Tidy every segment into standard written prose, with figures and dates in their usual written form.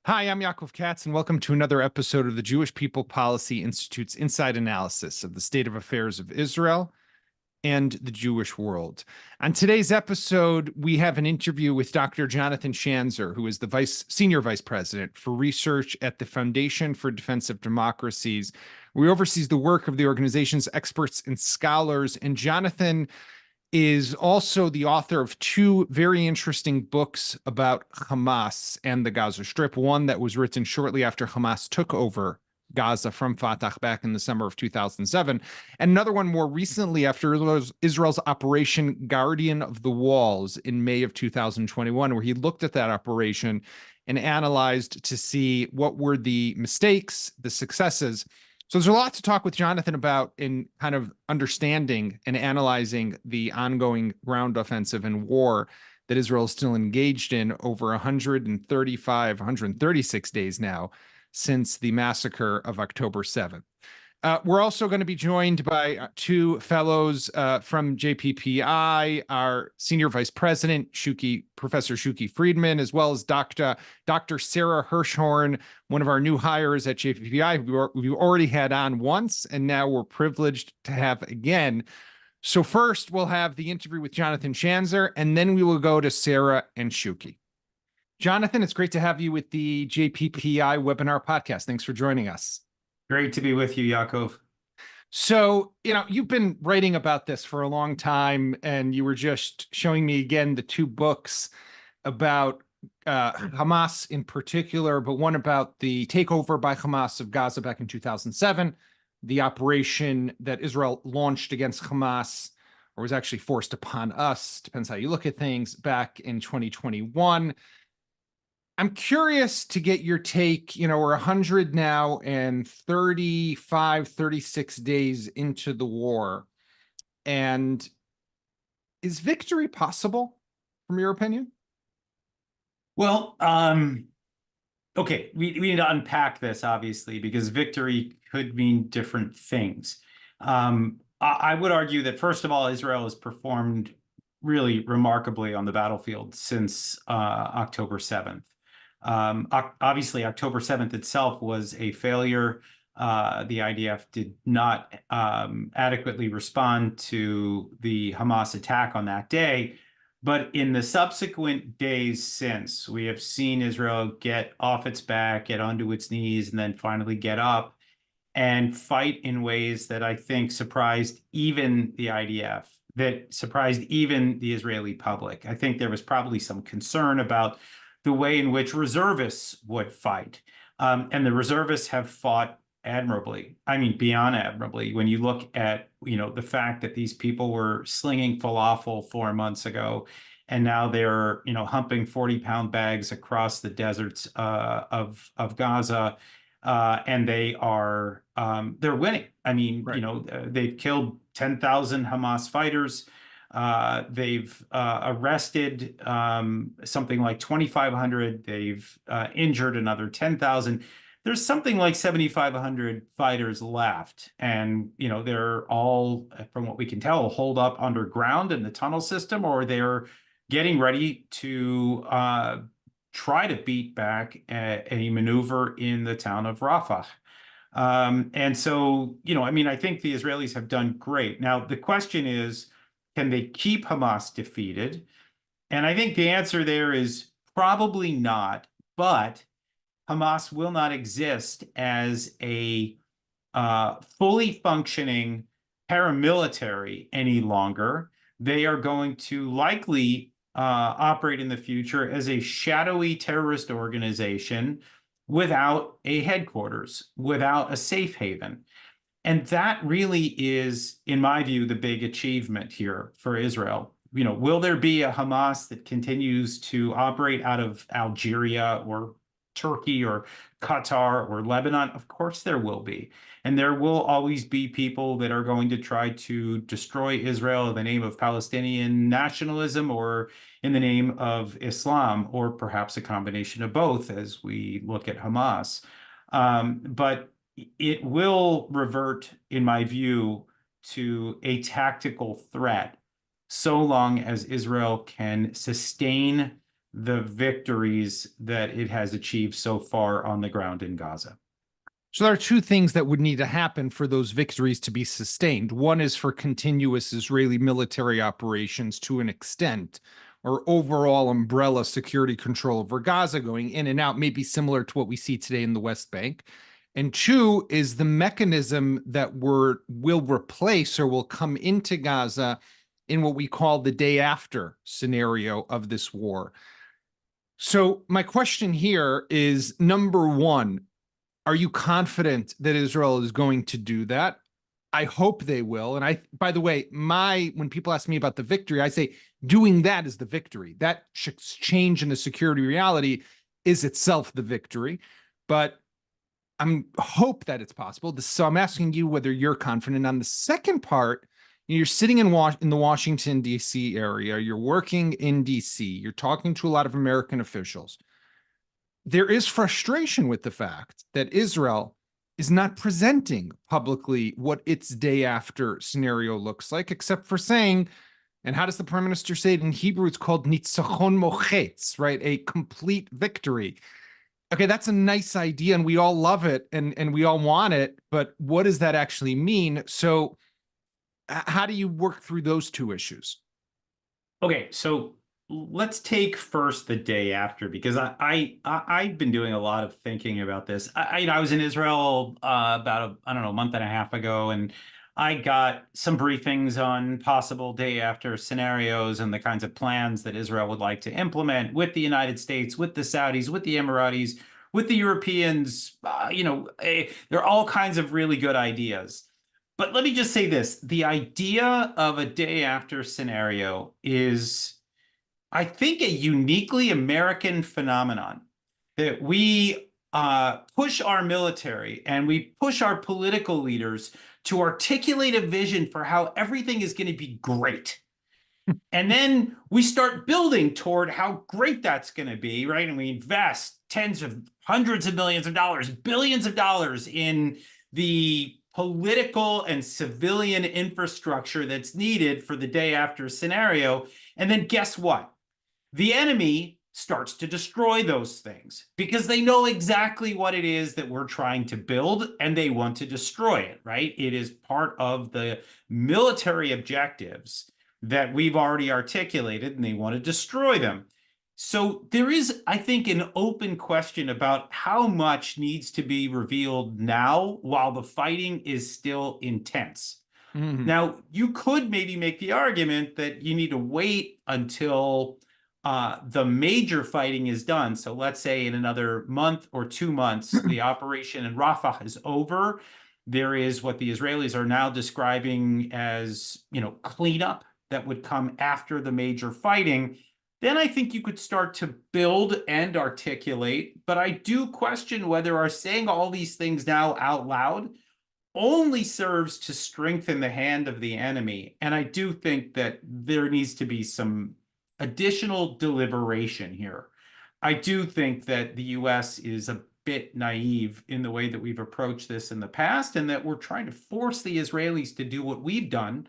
Hi, I'm Yaakov Katz, and welcome to another episode of the Jewish People Policy Institute's Inside Analysis of the State of Affairs of Israel and the Jewish world. On today's episode, we have an interview with Dr. Jonathan Schanzer, who is the Senior Vice President for Research at the Foundation for Defense of Democracies, where he oversees the work of the organization's experts and scholars. And Jonathan is also the author of two very interesting books about Hamas and the Gaza Strip. One that was written shortly after Hamas took over Gaza from Fatah back in the summer of 2007, and another one more recently after Israel's Operation Guardian of the Walls in May of 2021, where he looked at that operation and analyzed to see what were the mistakes, the successes. So there's a lot to talk with Jonathan about in kind of understanding and analyzing the ongoing ground offensive and war that Israel is still engaged in over 136 days now since the massacre of October 7th. We're also going to be joined by two fellows from JPPI, our Senior Vice President, Professor Shuki Friedman, as well as Dr. Sara Hirschhorn, one of our new hires at JPPI, who we've already had on once, and now we're privileged to have again. So first, we'll have the interview with Jonathan Schanzer, and then we will go to Sara and Shuki. Jonathan, it's great to have you with the JPPI webinar podcast. Thanks for joining us. Great to be with you, Yaakov. So, you've been writing about this for a long time, and you were just showing me again the two books about Hamas in particular, but one about the takeover by Hamas of Gaza back in 2007, the operation that Israel launched against Hamas, or was actually forced upon us, depends how you look at things, back in 2021. I'm curious to get your take. We're 100 now and 36 days into the war. And is victory possible, from your opinion? Well, okay, we need to unpack this, obviously, because victory could mean different things. I would argue that, first of all, Israel has performed really remarkably on the battlefield since October 7th. Obviously, October 7th itself was a failure. The IDF did not adequately respond to the Hamas attack on that day. But in the subsequent days since, we have seen Israel get off its back, get onto its knees, and then finally get up and fight in ways that I think surprised even the IDF, that surprised even the Israeli public. I think there was probably some concern about the way in which reservists would fight. And the reservists have fought admirably. I mean, beyond admirably. When you look at, the fact that these people were slinging falafel 4 months ago, and now they're, humping 40-pound bags across the deserts of Gaza, and they're winning. I mean, right. They've killed 10,000 Hamas fighters. They've arrested something like 2,500. They've injured another 10,000. There's something like 7,500 fighters left. And, they're all, from what we can tell, holed up underground in the tunnel system, or they're getting ready to try to beat back a maneuver in the town of Rafah. And so, I think the Israelis have done great. Now, the question is, can they keep Hamas defeated? And I think the answer there is probably not, but Hamas will not exist as a fully functioning paramilitary any longer. They are going to likely operate in the future as a shadowy terrorist organization without a headquarters, without a safe haven. And that really is, in my view, the big achievement here for Israel. Will there be a Hamas that continues to operate out of Algeria or Turkey or Qatar or Lebanon? Of course there will be. And there will always be people that are going to try to destroy Israel in the name of Palestinian nationalism or in the name of Islam, or perhaps a combination of both as we look at Hamas. But it will revert, in my view, to a tactical threat so long as Israel can sustain the victories that it has achieved so far on the ground in Gaza. So there are two things that would need to happen for those victories to be sustained. One is for continuous Israeli military operations to an extent, or overall umbrella security control over Gaza going in and out, maybe similar to what we see today in the West Bank. And two is the mechanism that will replace or will come into Gaza in what we call the day after scenario of this war. So my question here is, number one, are you confident that Israel is going to do that? I hope they will. And by the way, when people ask me about the victory, I say doing that is the victory. That change in the security reality is itself the victory. But I'm hope that it's possible. So I'm asking you whether you're confident. On the second part, you're sitting in the Washington, D.C. area. You're working in D.C. You're talking to a lot of American officials. There is frustration with the fact that Israel is not presenting publicly what its day after scenario looks like, except for saying, and how does the prime minister say it in Hebrew? It's called nitzachon mochetz, right? A complete victory. Okay, that's a nice idea, and we all love it, and we all want it, but what does that actually mean? So how do you work through those two issues? Okay, so let's take first the day after, because I've been doing a lot of thinking about this. I was in Israel about I don't know, a month and a half ago, and I got some briefings on possible day after scenarios and the kinds of plans that Israel would like to implement with the United States, with the Saudis, with the Emiratis, with the Europeans. There are all kinds of really good ideas. But let me just say this, the idea of a day after scenario is, I think, a uniquely American phenomenon, that we push our military and we push our political leaders to articulate a vision for how everything is going to be great. And then we start building toward how great that's going to be, right? And we invest tens of hundreds of millions of dollars, billions of dollars in the political and civilian infrastructure that's needed for the day after scenario. And then guess what? The enemy starts to destroy those things because they know exactly what it is that we're trying to build, and they want to destroy it, right? It is part of the military objectives that we've already articulated, and they want to destroy them. So there is, I think, an open question about how much needs to be revealed now while the fighting is still intense. Mm-hmm. Now, you could maybe make the argument that you need to wait until the major fighting is done. So let's say in another month or 2 months, the operation in Rafah is over. There is what the Israelis are now describing as, cleanup that would come after the major fighting. Then I think you could start to build and articulate. But I do question whether our saying all these things now out loud only serves to strengthen the hand of the enemy. And I do think that there needs to be some additional deliberation here. I do think that the US is a bit naive in the way that we've approached this in the past, and that we're trying to force the Israelis to do what we've done,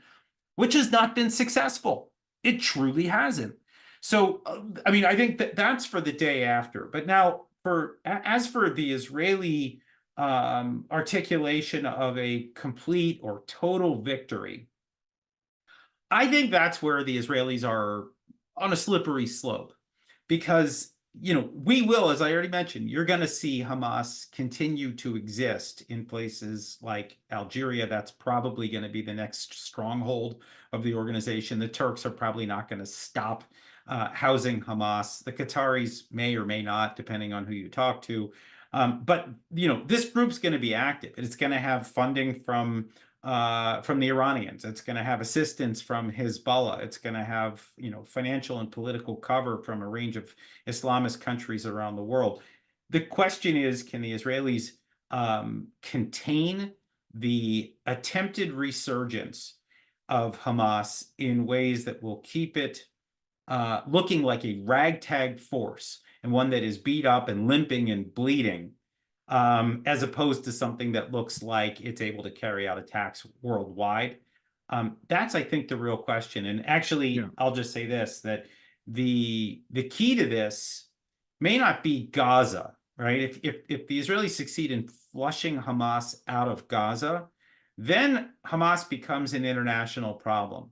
which has not been successful. It truly hasn't. So, I think that that's for the day after. But now, as for the Israeli articulation of a complete or total victory, I think that's where the Israelis are on a slippery slope, because we will, as I already mentioned, you're going to see Hamas continue to exist in places like Algeria. That's probably going to be the next stronghold of the organization. The Turks are probably not going to stop housing Hamas. The Qataris may or may not, depending on who you talk to. But this group's going to be active, and it's going to have funding from the Iranians. It's going to have assistance from Hezbollah. It's going to have financial and political cover from a range of Islamist countries around the world. The question is, can the Israelis contain the attempted resurgence of Hamas in ways that will keep it looking like a ragtag force, and one that is beat up and limping and bleeding, as opposed to something that looks like it's able to carry out attacks worldwide? That's, I think, the real question. And actually, I'll just say this, that the key to this may not be Gaza, right? If the Israelis succeed in flushing Hamas out of Gaza, then Hamas becomes an international problem.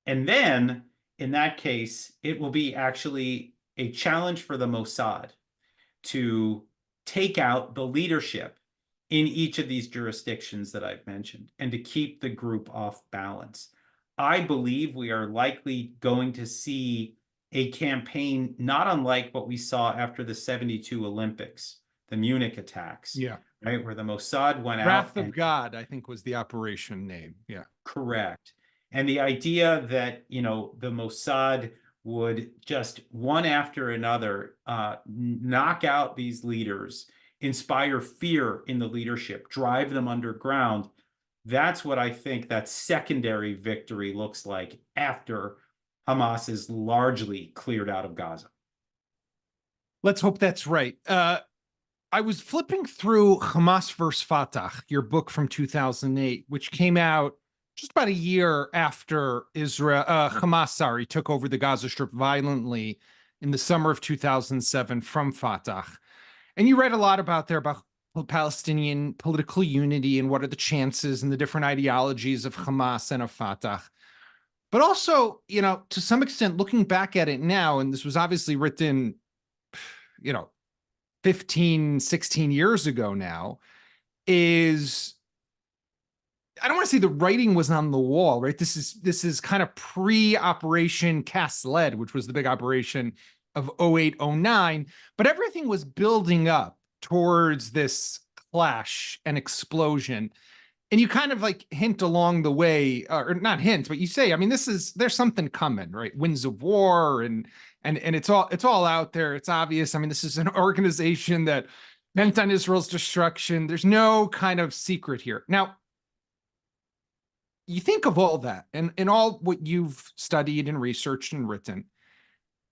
And then, in that case, it will be actually a challenge for the Mossad to take out the leadership in each of these jurisdictions that I've mentioned and to keep the group off balance. I believe we are likely going to see a campaign not unlike what we saw after the 72 Olympics, the Munich attacks, Yeah. right? Where the Mossad went out. Wrath of God, I think, was the operation name. Yeah. Correct. And the idea that, the Mossad would just one after another knock out these leaders, inspire fear in the leadership, drive them underground. That's what I think that secondary victory looks like after Hamas is largely cleared out of Gaza. Let's hope that's right. I was flipping through Hamas versus Fatah, your book from 2008, which came out just about a year after Hamas took over the Gaza Strip violently in the summer of 2007 from Fatah. And you read a lot about Palestinian political unity and what are the chances and the different ideologies of Hamas and of Fatah. But also, to some extent, looking back at it now, and this was obviously written, 15, 16 years ago now, is I don't want to say the writing was on the wall, right? This is kind of pre-Operation Cast Lead, which was the big operation of 08, 09, but everything was building up towards this clash and explosion. And you kind of like hint along the way, or not hint, but you say, I mean, there's something coming, right? Winds of war and it's all out there. It's obvious. I mean, this is an organization that bent on Israel's destruction. There's no kind of secret here. Now, you think of all that and all what you've studied and researched and written,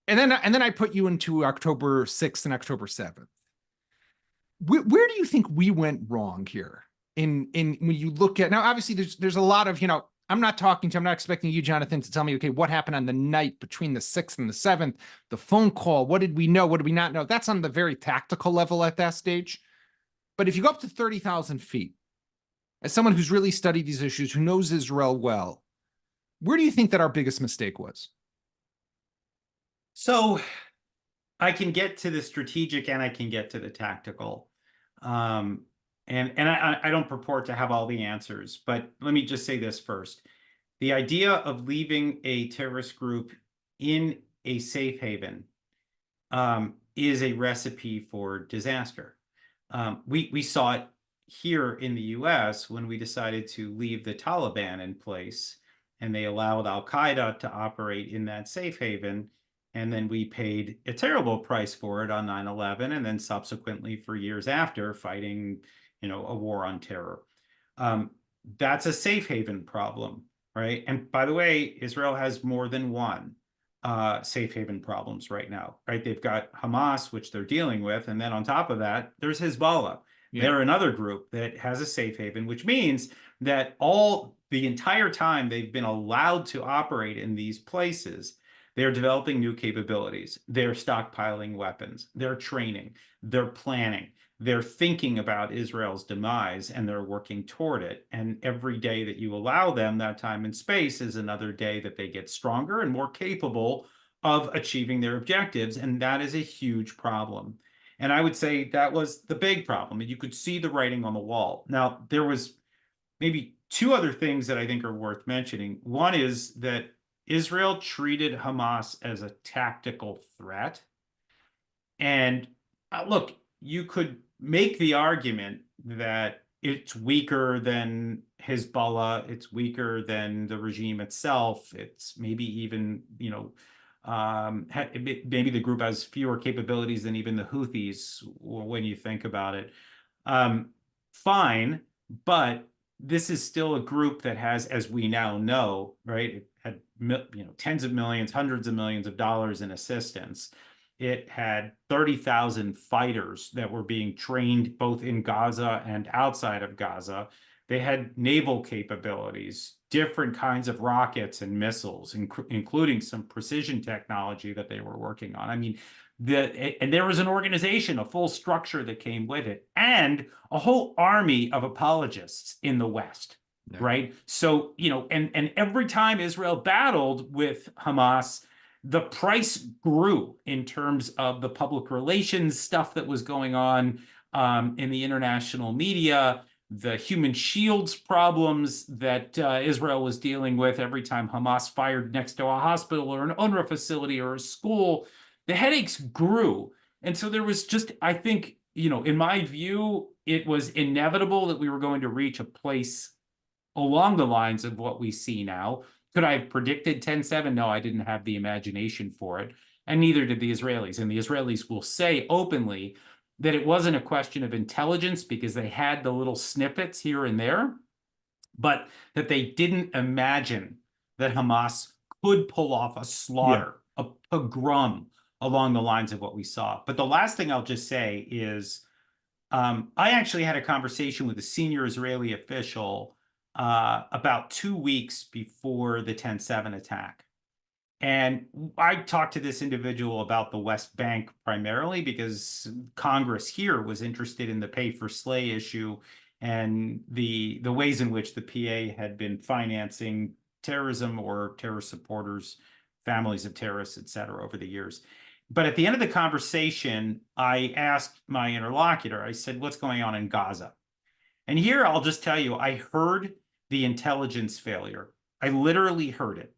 and then I put you into October 6th and October 7th. Where do you think we went wrong here? In when you look at now, obviously there's a lot of, I'm not expecting you, Jonathan, to tell me, okay, what happened on the night between the 6th and the 7th, the phone call, what did we know? What did we not know? That's on the very tactical level at that stage. But if you go up to 30,000 feet, as someone who's really studied these issues, who knows Israel well, where do you think that our biggest mistake was? So I can get to the strategic and I can get to the tactical. And I don't purport to have all the answers, but let me just say this first. The idea of leaving a terrorist group in a safe haven is a recipe for disaster. We saw it here in the US when we decided to leave the Taliban in place and they allowed Al-Qaeda to operate in that safe haven. And then we paid a terrible price for it on 9/11 and then subsequently for years after fighting, a war on terror. That's a safe haven problem, right? And by the way, Israel has more than one safe haven problems right now, right? They've got Hamas, which they're dealing with. And then on top of that, there's Hezbollah. Yeah. They're another group that has a safe haven, which means that the entire time they've been allowed to operate in these places, they're developing new capabilities. They're stockpiling weapons. They're training. They're planning. They're thinking about Israel's demise and they're working toward it. And every day that you allow them that time and space is another day that they get stronger and more capable of achieving their objectives. And that is a huge problem. And I would say that was the big problem. And you could see the writing on the wall. Now, there was maybe two other things that I think are worth mentioning. One is that Israel treated Hamas as a tactical threat. And look, you could make the argument that it's weaker than Hezbollah, it's weaker than the regime itself. It's maybe even, maybe the group has fewer capabilities than even the Houthis when you think about it. Fine, but this is still a group that has, as we now know, right, it had tens of millions, hundreds of millions of dollars in assistance. It had 30,000 fighters that were being trained both in Gaza and outside of Gaza. They had naval capabilities, different kinds of rockets and missiles, including some precision technology that they were working on. I mean, and there was an organization, a full structure that came with it, and a whole army of apologists in the West, Yeah. right? So, and every time Israel battled with Hamas, the price grew in terms of the public relations stuff that was going on in the international media, the human shields problems that Israel was dealing with every time Hamas fired next to a hospital or an UNRWA facility or a school. The headaches grew. And so there was just, I think, in my view, it was inevitable that we were going to reach a place along the lines of what we see now. Could I have predicted 10-7? No, I didn't have the imagination for it. And neither did the Israelis. And the Israelis will say openly that it wasn't a question of intelligence because they had the little snippets here and there, but that they didn't imagine that Hamas could pull off a slaughter, a pogrom along the lines of what we saw. But the last thing I'll just say is I actually had a conversation with a senior Israeli official about 2 weeks before the 10-7 attack. And I talked to this individual about the West Bank primarily because Congress here was interested in the pay for slay issue and the ways in which the PA had been financing terrorism or terrorist supporters, families of terrorists, et cetera, over the years. But at the end of the conversation, I asked my interlocutor, I said, what's going on in Gaza? And here I'll just tell you, I heard the intelligence failure. I literally heard it.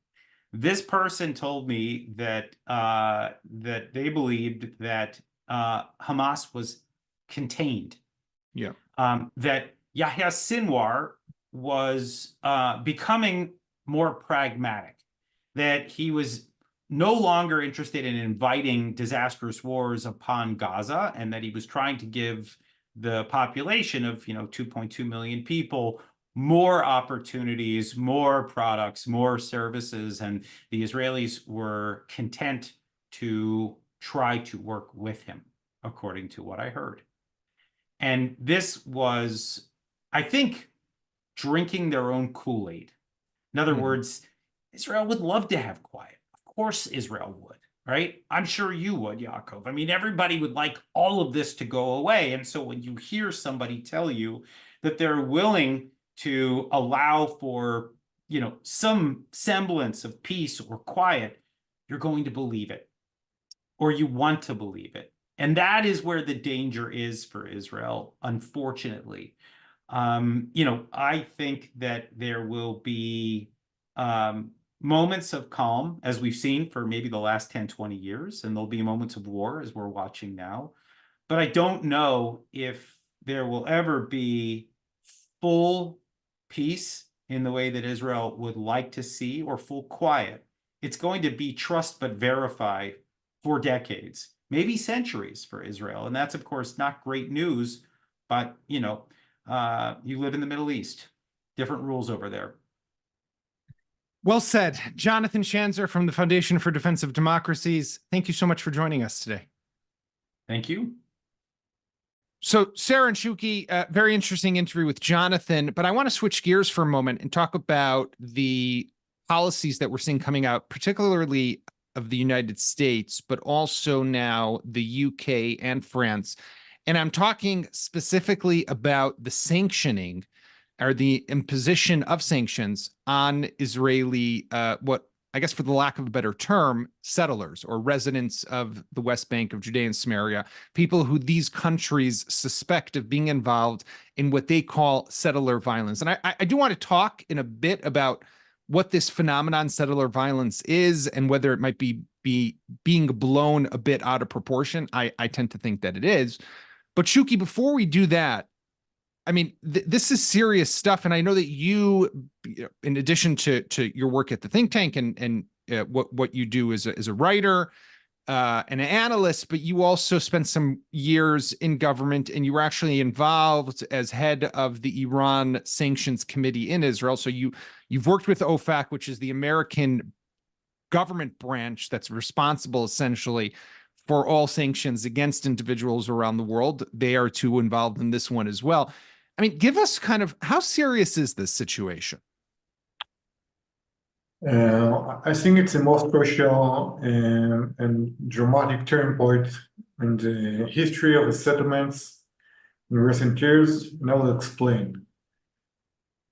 This person told me that that they believed that Hamas was contained. Yeah. That Yahya Sinwar was becoming more pragmatic. That he was no longer interested in inviting disastrous wars upon Gaza, and that he was trying to give the population of 2.2 million people more opportunities, more products, more services, and the Israelis were content to try to work with him, according to what I heard. And this was, I think, drinking their own Kool-Aid. In other words, Israel would love to have quiet. Of course Israel would, right? I'm sure you would, Yaakov. I mean, everybody would like all of this to go away. And so when you hear somebody tell you that they're willing to allow for, some semblance of peace or quiet, you're going to believe it, or you want to believe it. And that is where the danger is for Israel, unfortunately. I think that there will be moments of calm, as we've seen for maybe the last 10, 20 years, and there'll be moments of war, as we're watching now. But I don't know if there will ever be full peace in the way that Israel would like to see, or full quiet. It's going to be trust but verify for decades, maybe centuries for Israel. And that's, of course, not great news, but, you live in the Middle East, different rules over there. Well said. Jonathan Schanzer from the Foundation for Defense of Democracies. Thank you so much for joining us today. Thank you. So Sara and Shuki, very interesting interview with Jonathan, but I want to switch gears for a moment and talk about the policies that we're seeing coming out, particularly of the United States, but also now the UK and France. And I'm talking specifically about the sanctioning or the imposition of sanctions on Israeli, what I guess for the lack of a better term, settlers or residents of the West Bank of Judea and Samaria, people who these countries suspect of being involved in what they call settler violence. And I do want to talk in a bit about what this phenomenon, settler violence, is and whether it might be being blown a bit out of proportion. I tend to think that it is. But Shuki, before we do that, I mean, this is serious stuff. And I know that you, in addition to your work at the think tank and what you do as a writer and an analyst, but you also spent some years in government and you were actually involved as head of the Iran Sanctions Committee in Israel. So you've worked with OFAC, which is the American government branch that's responsible essentially for all sanctions against individuals around the world. They are too involved in this one as well. I mean, give us kind of, how serious is this situation? I think it's the most crucial and dramatic turning point in the history of the settlements in recent years, and I will explain.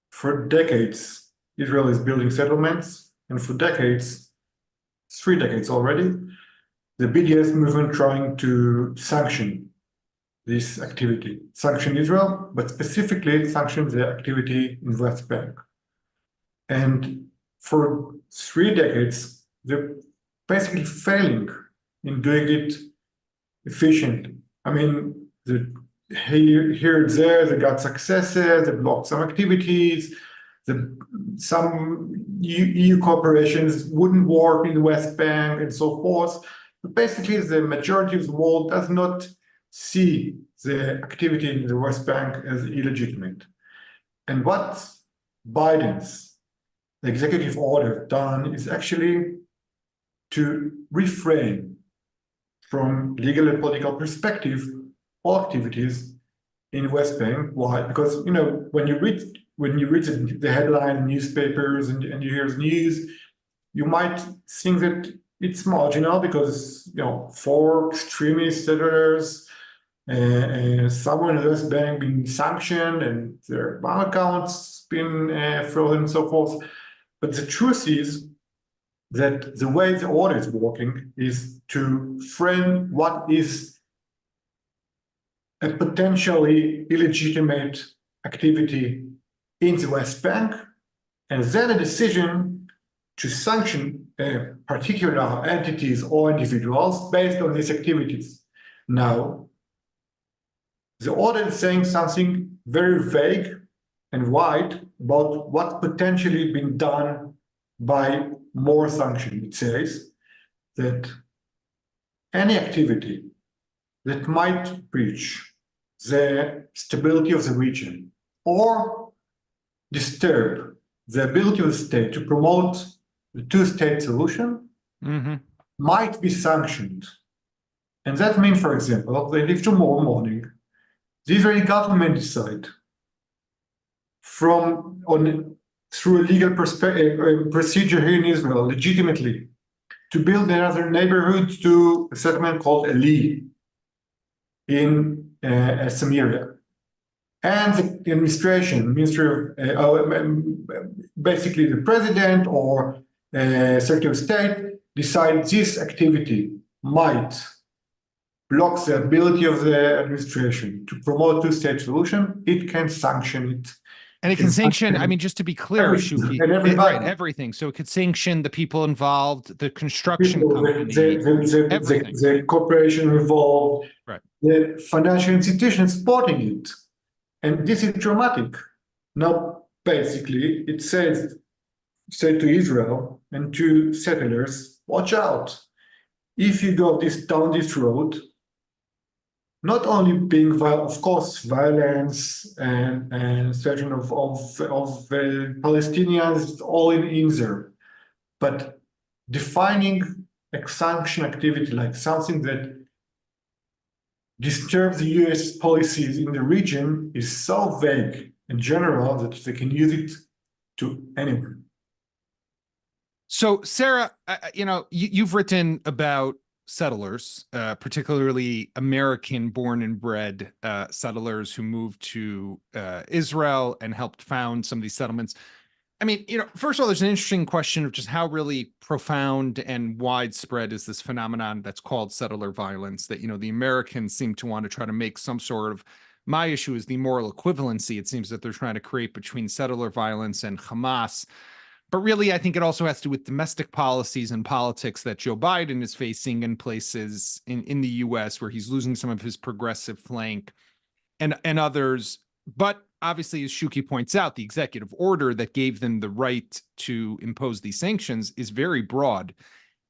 For decades, Israel is building settlements, and for decades, 3 decades already, the BDS movement trying to sanction this activity, sanction Israel, but specifically sanction the activity in the West Bank. And for 3 decades, they're basically failing in doing it efficiently. I mean, here and there, they got successes, they blocked some activities, some EU corporations wouldn't work in the West Bank and so forth. But basically, the majority of the world does not see the activity in the West Bank as illegitimate. And what Biden's executive order done is actually to reframe from legal and political perspective all activities in the West Bank. Why? Because when you read the headline in newspapers and you hear the news, you might think that it's marginal because 4 extremist settlers and someone in the West Bank being sanctioned and their bank accounts being frozen and so forth. But the truth is that the way the order is working is to frame what is a potentially illegitimate activity in the West Bank, and then a decision to sanction particular entities or individuals based on these activities. Now, the order is saying something very vague and wide about what potentially been done by more sanction. It says that any activity that might breach the stability of the region or disturb the ability of the state to promote the two-state solution might be sanctioned. And that means, for example, that if tomorrow morning the Israeli government decide through a legal procedure here in Israel, legitimately, to build another neighborhood to a settlement called Eli in Samaria. And the administration, basically the president or Secretary of State, decide this activity might block the ability of the administration to promote two-state solution, it can sanction it. And it can sanction, I mean, just to be clear, Shuki, right, everything. So it could sanction the people involved, the construction company, everything. The corporation involved, right. The financial institutions supporting it. And this is dramatic. Now, basically, it said to Israel and to settlers, watch out. If you go down this road, not only being, of course, violence and certain of Palestinians all in there, but defining a sanction activity like something that disturbs the US policies in the region is so vague and general that they can use it to anyone. So, Sara, you've written about settlers, particularly American-born and bred settlers who moved to Israel and helped found some of these settlements. I mean, first of all, there's an interesting question of just how really profound and widespread is this phenomenon that's called settler violence that, the Americans seem to want to try to make some sort of, my issue is the moral equivalency. It seems that they're trying to create between settler violence and Hamas. But really, I think it also has to do with domestic policies and politics that Joe Biden is facing in places in the US where he's losing some of his progressive flank and others. But obviously, as Shuki points out, the executive order that gave them the right to impose these sanctions is very broad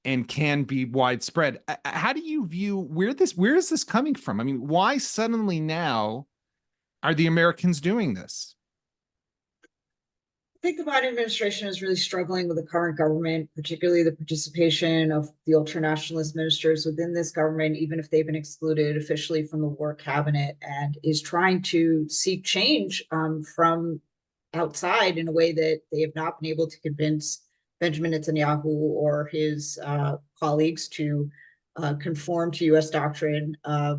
and can be widespread. How do you view where is this coming from? I mean, why suddenly now are the Americans doing this? I think the Biden administration is really struggling with the current government, particularly the participation of the ultranationalist ministers within this government, even if they've been excluded officially from the war cabinet, and is trying to seek change from outside in a way that they have not been able to convince Benjamin Netanyahu or his colleagues to conform to U.S. doctrine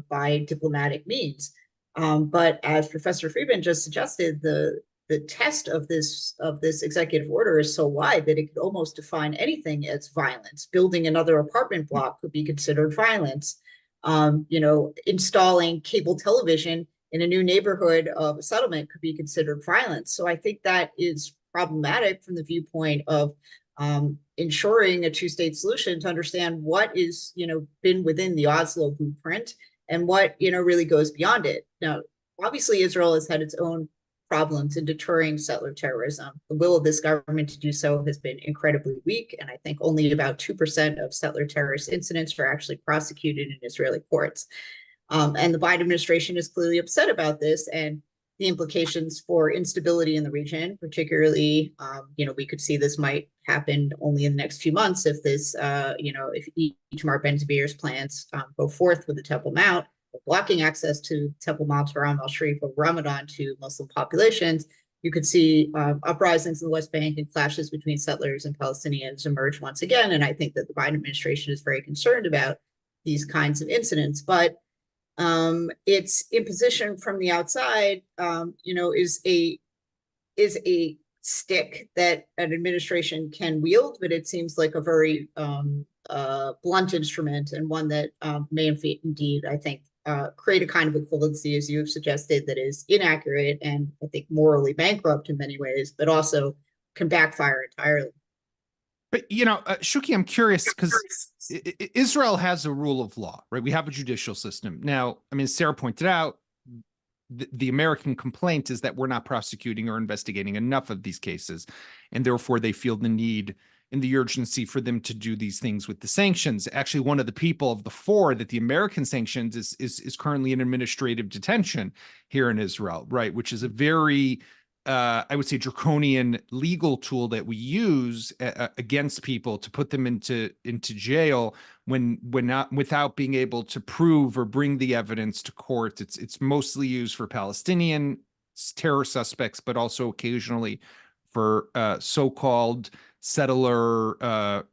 by diplomatic means. But as Professor Friedman just suggested, the test of this executive order is so wide that it could almost define anything as violence. Building another apartment block could be considered violence. Installing cable television in a new neighborhood of a settlement could be considered violence. So I think that is problematic from the viewpoint of ensuring a two-state solution, to understand what is, been within the Oslo blueprint and what, really goes beyond it. Now, obviously, Israel has had its own problems in deterring settler terrorism. The will of this government to do so has been incredibly weak, and I think only about 2% of settler terrorist incidents are actually prosecuted in Israeli courts. And the Biden administration is clearly upset about this and the implications for instability in the region, particularly, we could see this might happen only in the next few months if this, if Itamar Ben-Gvir's plans go forth with the Temple Mount, blocking access to Temple Mount, Haram al-Sharif of Ramadan to Muslim populations. You could see uprisings in the West Bank and clashes between settlers and Palestinians emerge once again. And I think that the Biden administration is very concerned about these kinds of incidents. But its imposition from the outside, is a stick that an administration can wield, but it seems like a very blunt instrument, and one that may indeed, I think, create a kind of equivalency, as you have suggested, that is inaccurate and I think morally bankrupt in many ways, but also can backfire entirely. But, Shuki, I'm curious because Israel has a rule of law, right? We have a judicial system. Now, I mean, as Sarah pointed out, the American complaint is that we're not prosecuting or investigating enough of these cases, and therefore they feel the need and the urgency for them to do these things with the sanctions. Actually, one of the people of the four that the American sanctions is currently in administrative detention here in Israel, right? Which is a very I would say draconian legal tool that we use against people to put them into jail when not, without being able to prove or bring the evidence to court. It's mostly used for Palestinian terror suspects, but also occasionally for so-called settler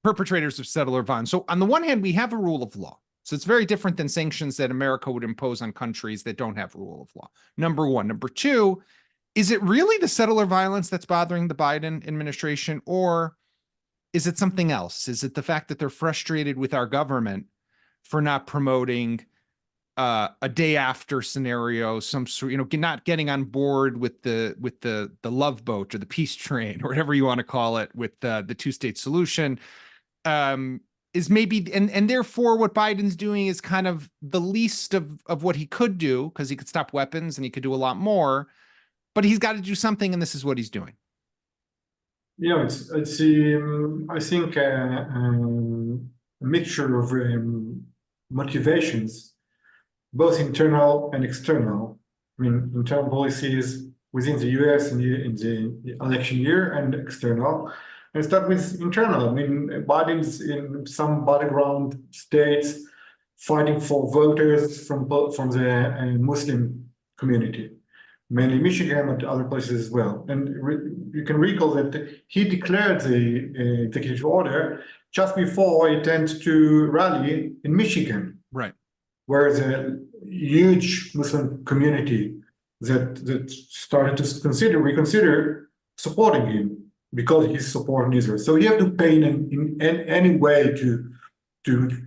perpetrators of settler violence. So on the one hand, we have a rule of law. So it's very different than sanctions that America would impose on countries that don't have a rule of law. Number one. Number two, is it really the settler violence that's bothering the Biden administration, or is it something else? Is it the fact that they're frustrated with our government for not promoting a day after scenario, some sort, not getting on board with the love boat or the peace train or whatever you want to call it with the two-state solution? Is maybe, and therefore what Biden's doing is kind of the least of what he could do, because he could stop weapons and he could do a lot more. But he's got to do something, and this is what he's doing. It's I think a mixture of motivations, both internal and external. I mean, internal policies within the U.S. in the election year, and external. And start with internal. I mean, Biden's in some battleground states fighting for voters from the Muslim community, mainly Michigan, but other places as well. And you can recall that he declared the executive order just before he intended to rally in Michigan, right, where the huge Muslim community that started to reconsider supporting him because he's supporting Israel. So he had to pay in any way to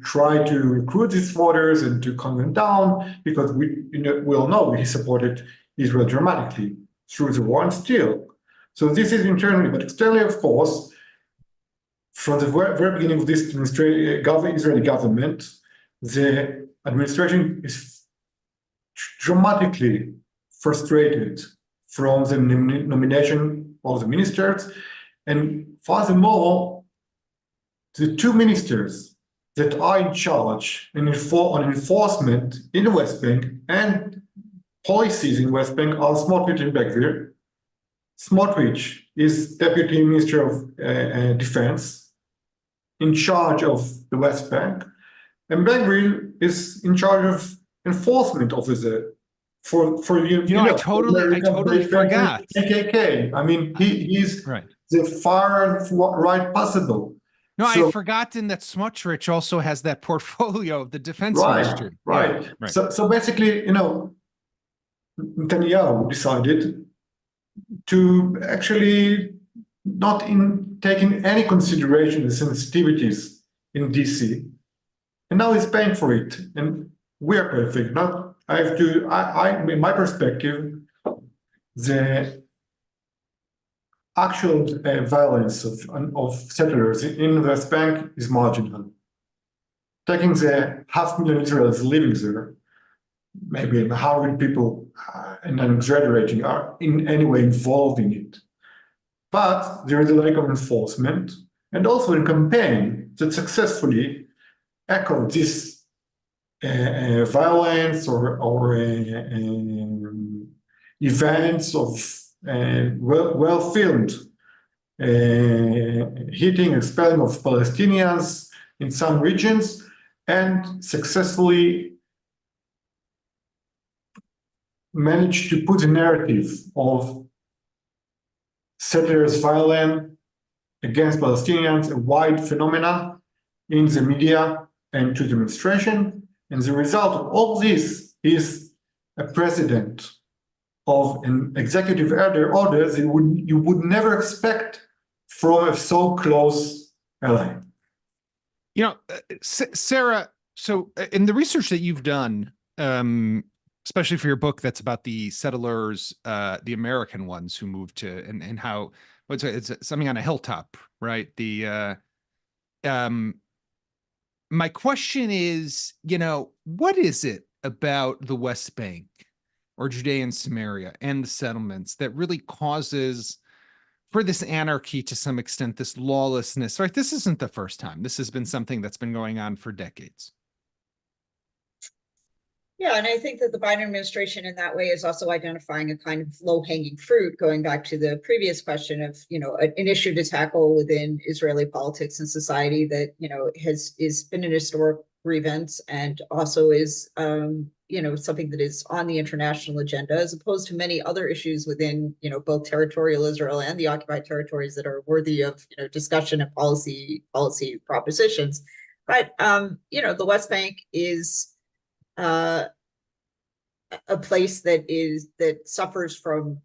try to recruit these voters and to calm them down, because we all know he supported Israel dramatically through the war and still. So this is internally, but externally, of course, from the very beginning of this Israeli government, the administration is dramatically frustrated from the nomination of the ministers, and furthermore, the two ministers that are in charge on enforcement in the West Bank and policies in West Bank are Smotrich and Ben-Gvir. Smotrich is Deputy Minister of Defense in charge of the West Bank, and Ben-Gvir is in charge of enforcement officer for I totally forgot. KKK. I mean, he's right. the far right possible. No, So, I've forgotten that Smotrich also has that portfolio of the defense right, ministry. right. Yeah, right. So basically, Netanyahu decided to actually not in taking any consideration the sensitivities in DC, and now he's paying for it. And we are perfect. Not I have to. In my perspective, the actual violence of settlers in the West Bank is marginal. Taking the 500,000 Israelis living there, maybe 100 people, and I'm exaggerating, are in any way involved in it. But there is a lack of enforcement, and also a campaign that successfully echoed this violence or events of well filmed hitting, expelling of Palestinians in some regions, and successfully managed to put a narrative of settlers' violence against Palestinians, a wide phenomena in the media and to demonstration. And the result of all this is a president of an executive order that you would never expect from a so close ally. Sara, so in the research that you've done, especially for your book that's about the settlers, the American ones who moved to, and how it's something on a hilltop, right? My question is, what is it about the West Bank or Judea and Samaria and the settlements that really causes for this anarchy to some extent, this lawlessness, right? This isn't the first time. This has been something that's been going on for decades. Yeah, and I think that the Biden administration in that way is also identifying a kind of low-hanging fruit, going back to the previous question of, an issue to tackle within Israeli politics and society that, is been an historic grievance and also is, something that is on the international agenda, as opposed to many other issues within, both territorial Israel and the occupied territories that are worthy of, discussion and policy propositions. But, the West Bank is a place that suffers from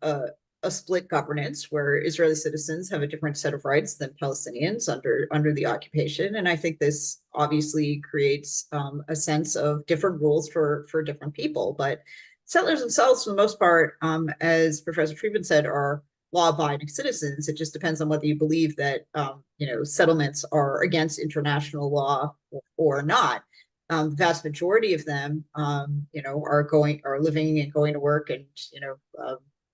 a split governance where Israeli citizens have a different set of rights than Palestinians under the occupation. And I think this obviously creates a sense of different rules for different people. But settlers themselves, for the most part, as Professor Friedman said, are law-abiding citizens. It just depends on whether you believe that settlements are against international law or not. The vast majority of them, are living and going to work and,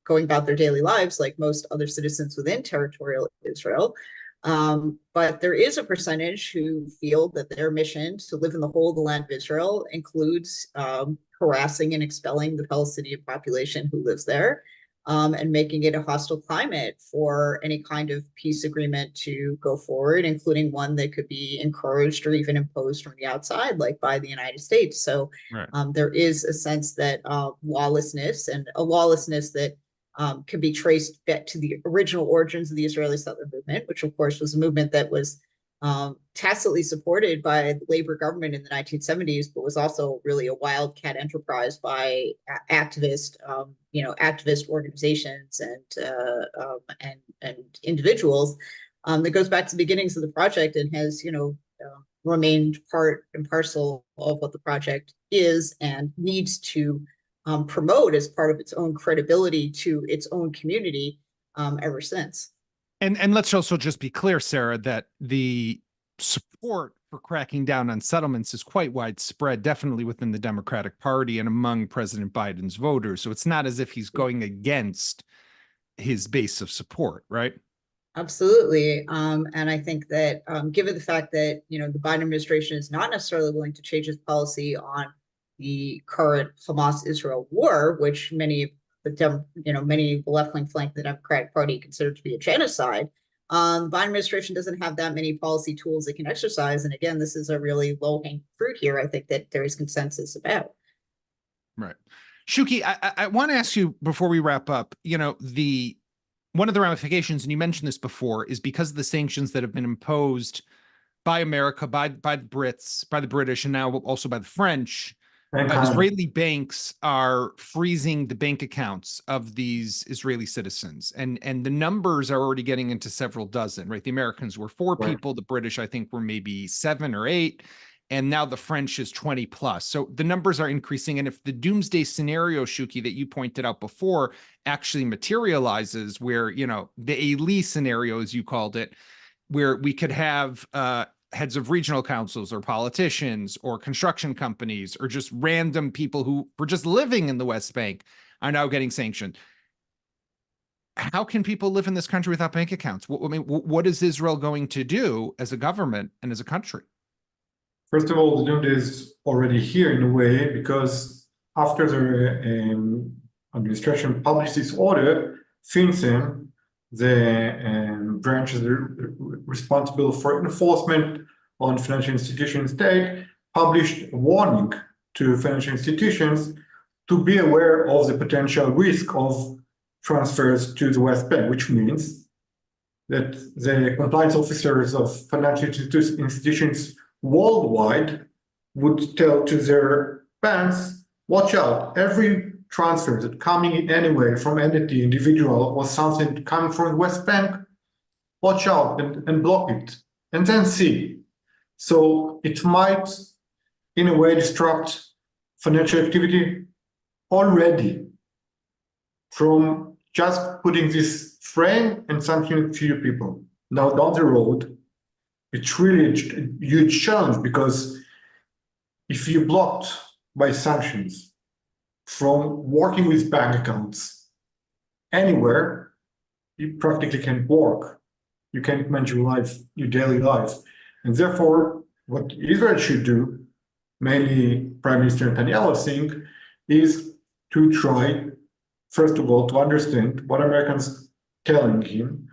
going about their daily lives like most other citizens within territorial Israel. But there is a percentage who feel that their mission to live in the whole of the land of Israel includes harassing and expelling the Palestinian population who lives there. And making it a hostile climate for any kind of peace agreement to go forward, including one that could be encouraged or even imposed from the outside, like by the United States. So right. There is a sense that lawlessness, and a lawlessness that can be traced back to the original origins of the Israeli settler movement, which of course was a movement that was tacitly supported by the Labor government in the 1970s, but was also really a wildcat enterprise by activist organizations and individuals. That goes back to the beginnings of the project and has remained part and parcel of what the project is and needs to promote as part of its own credibility to its own community ever since. And let's also just be clear, Sara, that the support for cracking down on settlements is quite widespread, definitely within the Democratic Party and among President Biden's voters. So it's not as if he's going against his base of support, right? Absolutely. And I think that given the fact that, the Biden administration is not necessarily willing to change its policy on the current Hamas-Israel war, which many of the left-wing flank of the Democratic Party consider to be a genocide. The Biden administration doesn't have that many policy tools it can exercise. And again, this is a really low-hanging fruit here, I think, that there is consensus about. Right. Shuki, I want to ask you before we wrap up, one of the ramifications, and you mentioned this before, is because of the sanctions that have been imposed by America, by the Brits, by the British, and now also by the French, Israeli banks are freezing the bank accounts of these Israeli citizens. And the numbers are already getting into several dozen, right? The Americans were 4 people. The British, I think, were maybe 7 or 8. And now the French is 20 plus. So the numbers are increasing. And if the doomsday scenario, Shuki, that you pointed out before actually materializes, where, you know, the Elise scenario, as you called it, where we could have heads of regional councils or politicians or construction companies or just random people who were just living in the West Bank are now getting sanctioned. How can people live in this country without bank accounts? I mean, what is Israel going to do as a government and as a country? First of all, the doomsday is already here in a way, because after the administration published this order, FinCEN, the branch is responsible for enforcement on financial institutions state, published a warning to financial institutions to be aware of the potential risk of transfers to the West Bank, which means that the compliance officers of financial institutions worldwide would tell to their banks, watch out, every transfer that coming in any way from entity, individual, or something coming from the West Bank, watch out and block it, and then see. So it might, in a way, disrupt financial activity already from just putting this frame and sanctioning few people. Now down the road, it's really a huge challenge, because if you're blocked by sanctions from working with bank accounts anywhere, you practically can't work. You can't manage your life, your daily life. And therefore, what Israel should do, mainly Prime Minister Netanyahu, I think, is to try, first of all, to understand what Americans telling him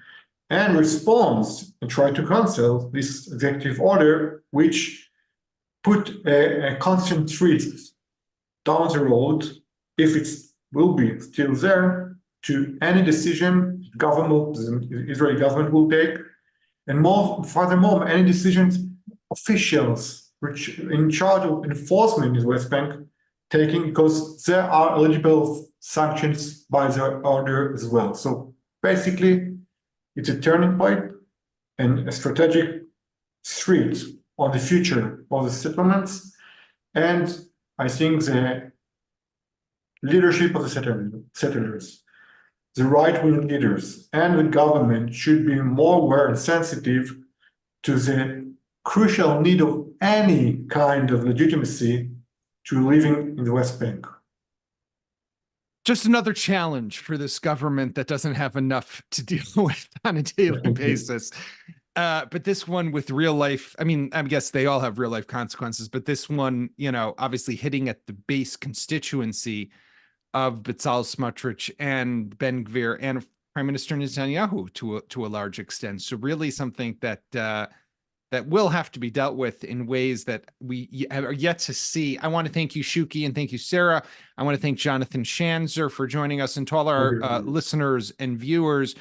and responds and try to cancel this executive order, which put a constant threat down the road, if it will be still there, to any decision the Israeli government will take, and furthermore, any decisions officials which in charge of enforcement in the West Bank taking, because there are eligible sanctions by the order as well. So basically, it's a turning point and a strategic threat on the future of the settlements. And I think the leadership of the settlers, the right-wing leaders, and the government should be more aware and sensitive to the crucial need of any kind of legitimacy to living in the West Bank. Just another challenge for this government that doesn't have enough to deal with on a daily basis. But this one with real life, I mean, I guess they all have real life consequences, but this one, you know, obviously hitting at the base constituency of Bezalel Smotrich and Ben Gvir and Prime Minister Netanyahu to a large extent. So really something that that will have to be dealt with in ways that we are yet to see. I want to thank you, Shuki, and thank you, Sara. I want to thank Jonathan Schanzer for joining us, and to all our listeners and viewers.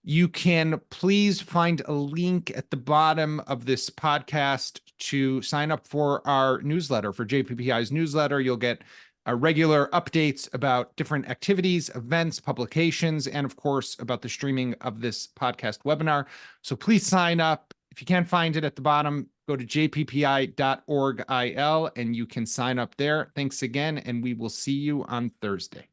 You can please find a link at the bottom of this podcast to sign up for our newsletter, for JPPI's newsletter. You'll get regular updates about different activities, events, publications, and of course, about the streaming of this podcast webinar. So please sign up. If you can't find it at the bottom, go to jppi.org.il and you can sign up there. Thanks again, and we will see you on Thursday.